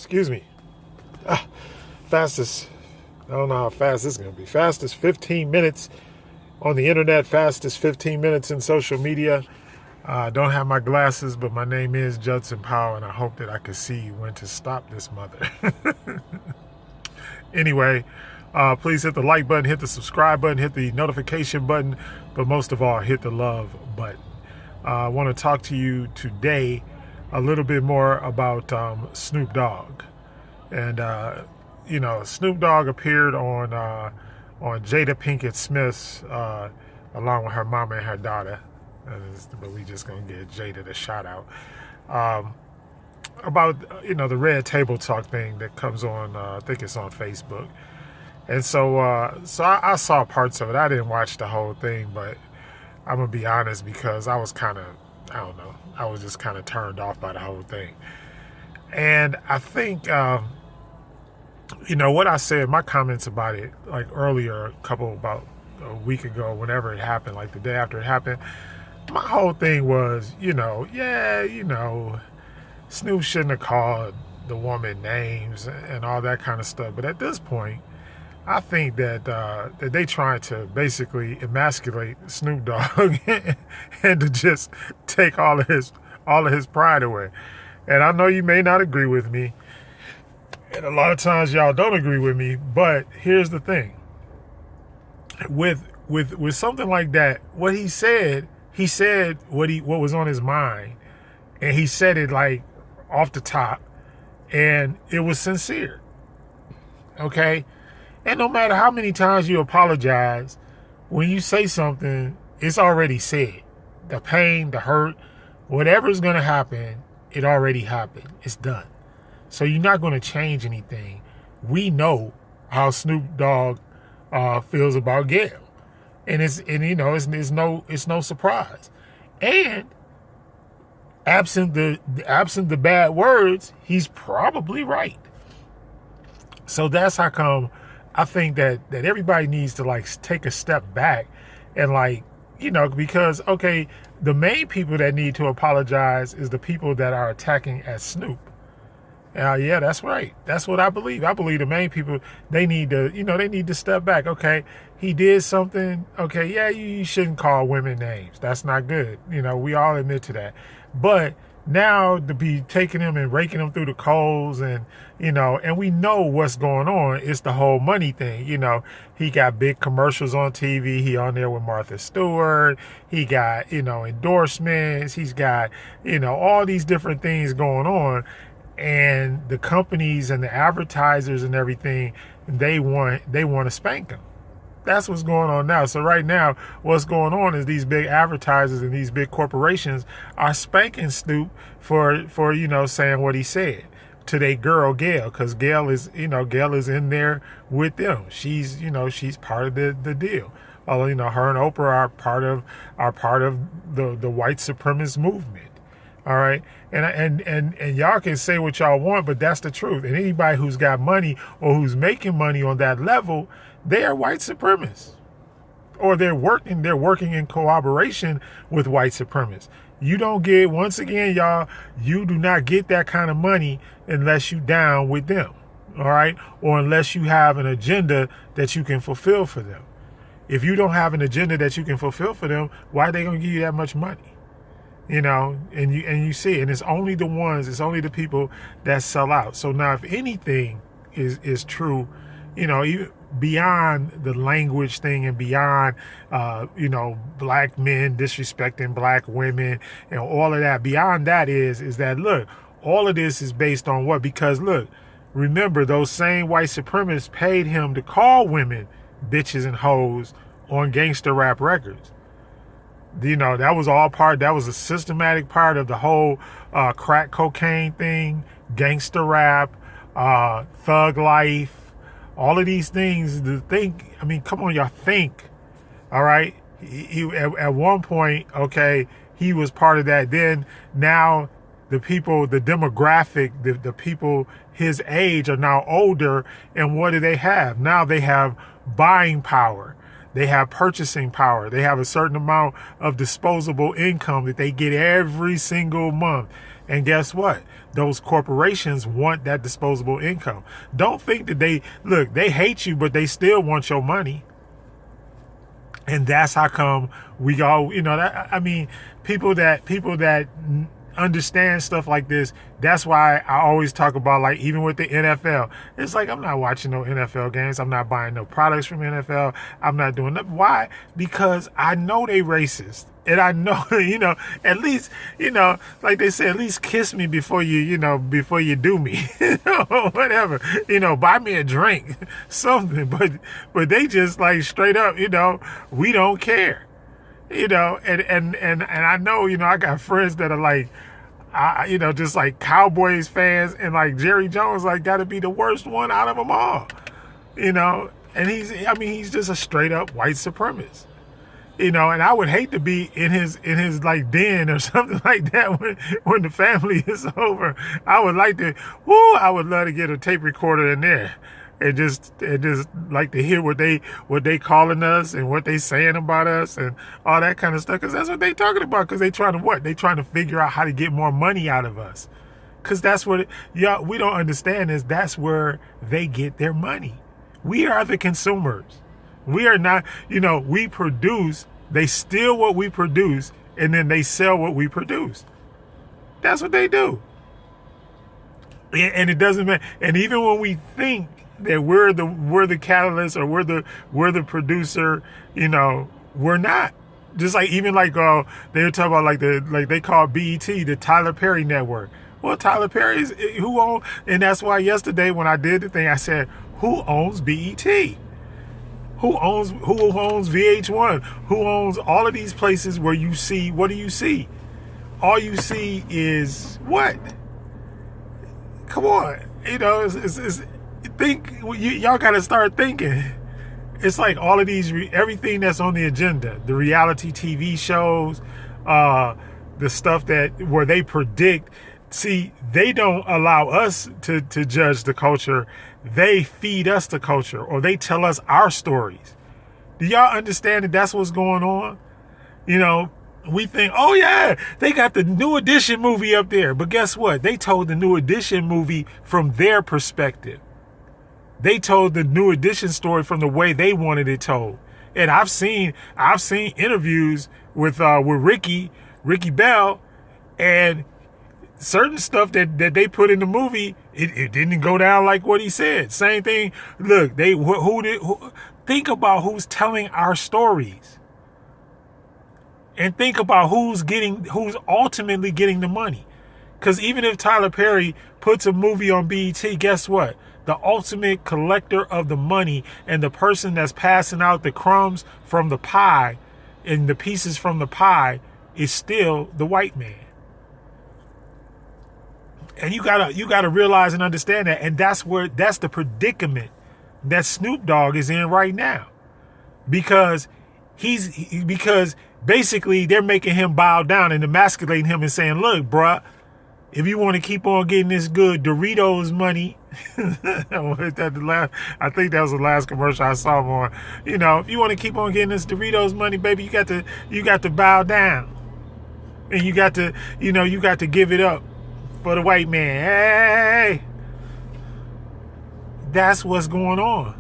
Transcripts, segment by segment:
Excuse me. Fastest, I don't know how fast this is going to be. Fastest 15 minutes on the internet, fastest 15 minutes in social media. I don't have my glasses, but my name is Judson Powell, and I hope that I can see when to stop this mother. Anyway, please hit the like button, hit the subscribe button, hit the notification button, but most of all, hit the love button. I want to talk to you today a little bit more about Snoop Dogg. And, Snoop Dogg appeared on Jada Pinkett Smith's, along with her mama and her daughter. But we just going to give Jada the shout out. About, the Red Table Talk thing that comes on, I think it's on Facebook. And so I saw parts of it. I didn't watch the whole thing, but I'm going to be honest, because I was kind of, I was just kind of turned off by the whole thing. And I think, what I said, my comments about it, like earlier, about a week ago, whenever it happened, like the day after it happened, my whole thing was, Snoop shouldn't have called the woman names and all that kind of stuff. But at this point, I think that they trying to basically emasculate Snoop Dogg and to just take all of his pride away. And I know you may not agree with me, and a lot of times y'all don't agree with me. But here's the thing: with something like that, what he said what was on his mind, and he said it like off the top, and it was sincere. Okay. And no matter how many times you apologize, when you say something, it's already said. The pain, the hurt, whatever's going to happen, it already happened. It's done. So you're not going to change anything. We know how Snoop Dogg feels about Gail. And it's no surprise. And absent the bad words, he's probably right. So that's how come I think that everybody needs to take a step back and because, okay, the main people that need to apologize is the people that are attacking at Snoop. Yeah, that's right. That's what I believe. I believe the main people, they need to step back. Okay, he did something. Okay, yeah, you shouldn't call women names. That's not good. We all admit to that. But now to be taking them and raking them through the coals and we know what's going on. It's the whole money thing. He got big commercials on TV. He on there with Martha Stewart. He got, endorsements. He's got, all these different things going on. And the companies and the advertisers and everything, they want to spank him. That's what's going on now. So right now, what's going on is these big advertisers and these big corporations are spanking Snoop for saying what he said to their girl Gail, because Gail is in there with them. She's part of the deal. Although her and Oprah are part of the white supremacist movement. All right. And y'all can say what y'all want, but that's the truth. And anybody who's got money or who's making money on that level, they are white supremacists, or they're working in cooperation with white supremacists. You don't get, once again, y'all, you do not get that kind of money unless you down with them. All right. Or unless you have an agenda that you can fulfill for them. If you don't have an agenda that you can fulfill for them, why are they going to give you that much money? And you see, and it's only the people that sell out. So now, if anything is true, even beyond the language thing and beyond, black men disrespecting black women and all of that, beyond that is that, look, all of this is based on what? Because look, remember, those same white supremacists paid him to call women bitches and hoes on gangster rap records. That was a systematic part of the whole crack cocaine thing, gangster rap, thug life, all of these things. Come on, y'all, think. All right. He at one point, okay, he was part of that. Then now the people, the demographic, the people his age are now older. And what do they have? Now they have buying power. They have purchasing power. They have a certain amount of disposable income that they get every single month. And guess what? Those corporations want that disposable income. Don't think that they hate you, but they still want your money. And that's how come we all, people that understand stuff like this. That's why I always talk about, like, even with the NFL, it's like, I'm not watching no NFL games. I'm not buying no products from NFL. I'm not doing that. Why? Because I know they racist. And I know, at least, like they say, at least kiss me before you do me, whatever, buy me a drink, something. But they just, like, straight up, we don't care, and I know, I got friends that are like, just like Cowboys fans, and like Jerry Jones, like, got to be the worst one out of them all, and he's just a straight up white supremacist. And I would hate to be in his like den or something like that when the family is over. I would love to get a tape recorder in there and just like to hear what they calling us and what they saying about us and all that kind of stuff. Because that's what they talking about. Because they trying to figure out how to get more money out of us. Because that's what we don't understand is that's where they get their money. We are the consumers. We are not, we produce, they steal what we produce, and then they sell what we produce. That's what they do. And it doesn't matter. And even when we think that we're the catalyst or we're the producer, we're not. Just like, even like they were talking about like they call BET the Tyler Perry Network. Well, Tyler Perry is who owns, and that's why yesterday when I did the thing, I said, who owns BET? Who owns VH1? Who owns all of these places where you see, what do you see? All you see is what? Come on. Y'all got to start thinking. It's like all of these, everything that's on the agenda, the reality TV shows, the stuff where they predict. See, they don't allow us to judge the culture. They feed us the culture, or they tell us our stories. Do y'all understand that that's what's going on? We think, oh yeah, they got the New Edition movie up there. But guess what? They told the New Edition movie from their perspective. They told the New Edition story from the way they wanted it told. And I've seen interviews with Ricky Bell, and certain stuff that they put in the movie, it didn't go down like what he said. Same thing. Look, think about who's telling our stories, and think about who's ultimately getting the money. Because even if Tyler Perry puts a movie on BET, guess what? The ultimate collector of the money and the person that's passing out the crumbs from the pie and the pieces from the pie is still the white man. And you gotta realize and understand that. And that's the predicament that Snoop Dogg is in right now. Because basically they're making him bow down and emasculating him and saying, look, bruh, if you want to keep on getting this good Doritos money, I think that was the last commercial I saw him on. If you want to keep on getting this Doritos money, baby, you got to bow down. And you got to give it up for the white man. Hey, that's what's going on.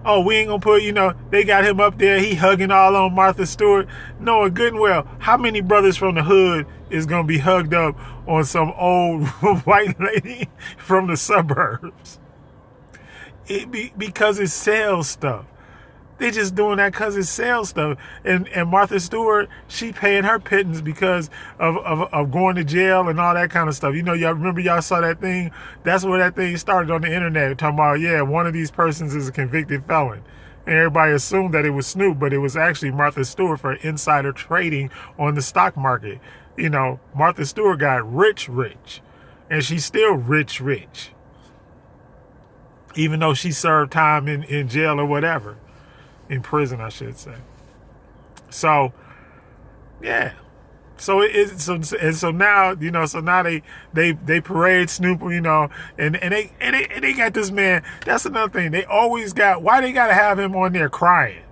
Oh, we ain't gonna put, they got him up there, he hugging all on Martha Stewart. Knowing good and well, how many brothers from the hood is gonna be hugged up on some old white lady from the suburbs? Because it sells stuff. They just doing that because it sells stuff. And Martha Stewart, she paying her pittance because of going to jail and all that kind of stuff. Y'all remember y'all saw that thing? That's where that thing started on the internet. Talking about, yeah, one of these persons is a convicted felon. And everybody assumed that it was Snoop, but it was actually Martha Stewart for insider trading on the stock market. Martha Stewart got rich. And she's still rich. Even though she served time in jail or whatever. In prison, I should say. So, yeah. So so now, so now they parade Snoop, and they got this man. That's another thing. They always why they gotta have him on there crying.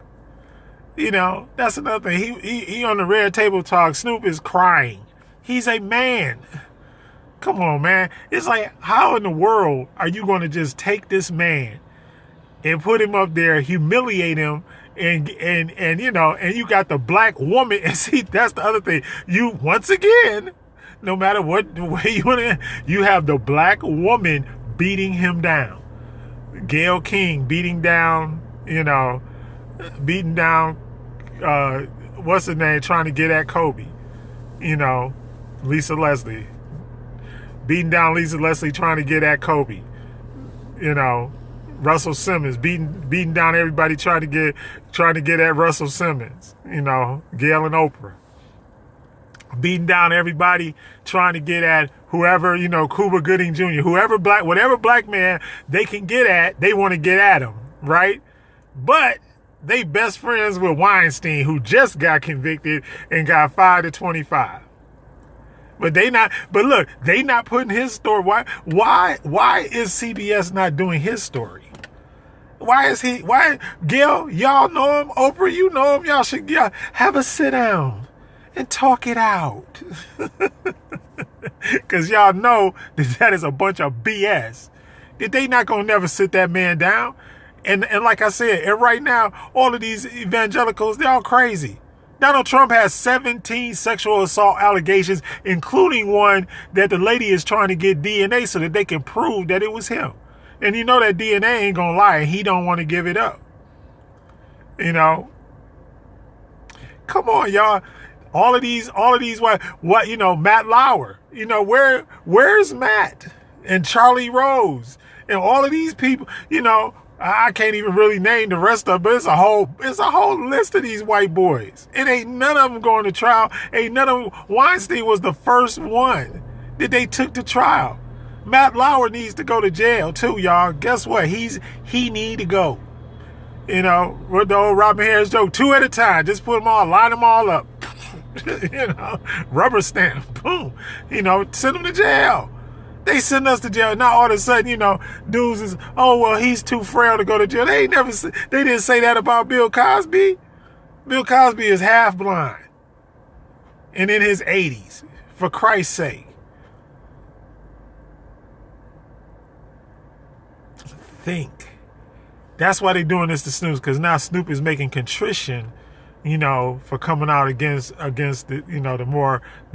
That's another thing. He on the Red Table Talk. Snoop is crying. He's a man. Come on, man. It's like, how in the world are you going to just take this man and put him up there, humiliate him, and you know, and you got the black woman, and see, that's the other thing. You, once again, no matter what way you want to, you have the black woman beating him down. Gayle King beating down, you know, beating down, what's her name, trying to get at Kobe. You know, Lisa Leslie. Beating down Lisa Leslie, trying to get at Kobe. You know, Russell Simmons beating down everybody trying to get at Russell Simmons. You know, Gail and Oprah. Beating down everybody trying to get at whoever, you know, Cuba Gooding Jr., whatever black man they can get at, they want to get at him, right? But they best friends with Weinstein, who just got convicted and got 5 to 25. But look, they not putting his story. Why is CBS not doing his story? Gail, y'all know him, Oprah, you know him, y'all should have a sit down and talk it out. Because y'all know that is a bunch of BS. That they not going to never sit that man down. And like I said, and right now, all of these evangelicals, they're all crazy. Donald Trump has 17 sexual assault allegations, including one that the lady is trying to get DNA so that they can prove that it was him. And you know that DNA ain't going to lie, and he don't want to give it up. You know? Come on, y'all. All of these, what, you know, Matt Lauer, you know, where's Matt and Charlie Rose and all of these people, you know, I can't even really name the rest of it, but it's a whole list of these white boys. And ain't none of them going to trial. Weinstein was the first one that they took to trial. Matt Lauer needs to go to jail too, y'all. Guess what? He need to go. You know, with the old Robin Harris joke, 2 at a time. Just put them all, line them all up. You know, rubber stamp, boom. You know, send them to jail. They send us to jail. Now all of a sudden, you know, dudes is, oh, well, he's too frail to go to jail. They didn't say that about Bill Cosby. Bill Cosby is half blind and in his 80s, for Christ's sake. Think. That's why they're doing this to Snoop, because now Snoop is making contrition, you know, for coming out against the, you know, the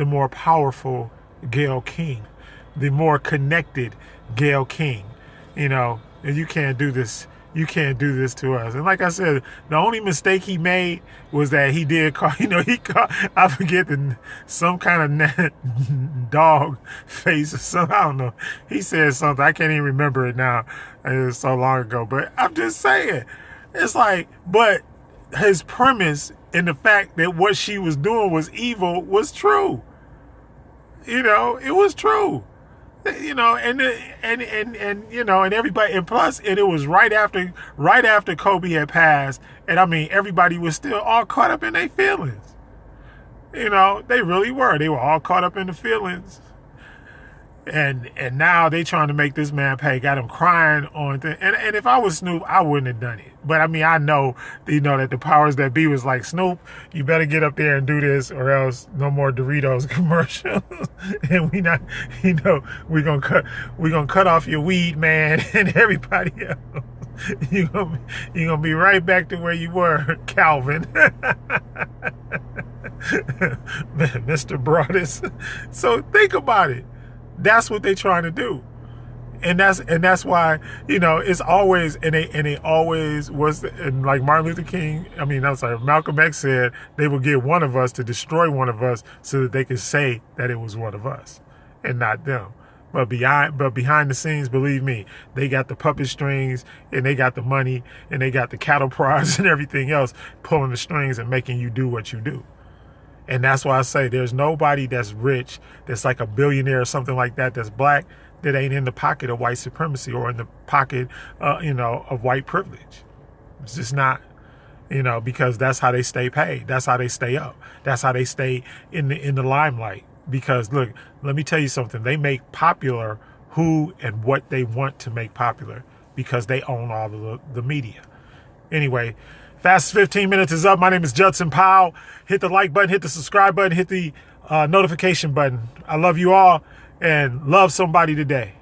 more powerful Gayle King. The more connected Gayle King, you know, and you can't do this. You can't do this to us. And like I said, the only mistake he made was that he did call, you know, I forget some kind of dog face or something. I don't know. He said something. I can't even remember it now. It was so long ago. But I'm just saying, it's like, but his premise and the fact that what she was doing was evil was true. You know, it was true. You know, and you know, and everybody, and plus, and it was right after Kobe had passed, and I mean, everybody was still all caught up in their feelings. You know, they really were. They were all caught up in the feelings. And now they trying to make this man pay. Got him crying on things. And if I was Snoop, I wouldn't have done it. But I mean, I know, you know, that the powers that be was like, Snoop, you better get up there and do this, or else no more Doritos commercials. And we not, you know, we gonna cut off your weed, man, and everybody else. You gonna be right back to where you were, Calvin. Mr. Broadus. So think about it. That's what they're trying to do. And that's why, you know, it's always, and they always was, and like Martin Luther King, Malcolm X said, they will get one of us to destroy one of us so that they can say that it was one of us and not them. But behind the scenes, believe me, they got the puppet strings, and they got the money, and they got the cattle prods and everything else pulling the strings and making you do what you do. And that's why I say there's nobody that's rich, that's like a billionaire or something like that, that's black, that ain't in the pocket of white supremacy or in the pocket, you know, of white privilege. It's just not, you know, because that's how they stay paid. That's how they stay up. That's how they stay in the limelight. Because look, let me tell you something. They make popular who and what they want to make popular because they own all of the media. Anyway, Fast 15 minutes is up. My name is Judson Powell. Hit the like button, hit the subscribe button, hit the notification button. I love you all. and love somebody today.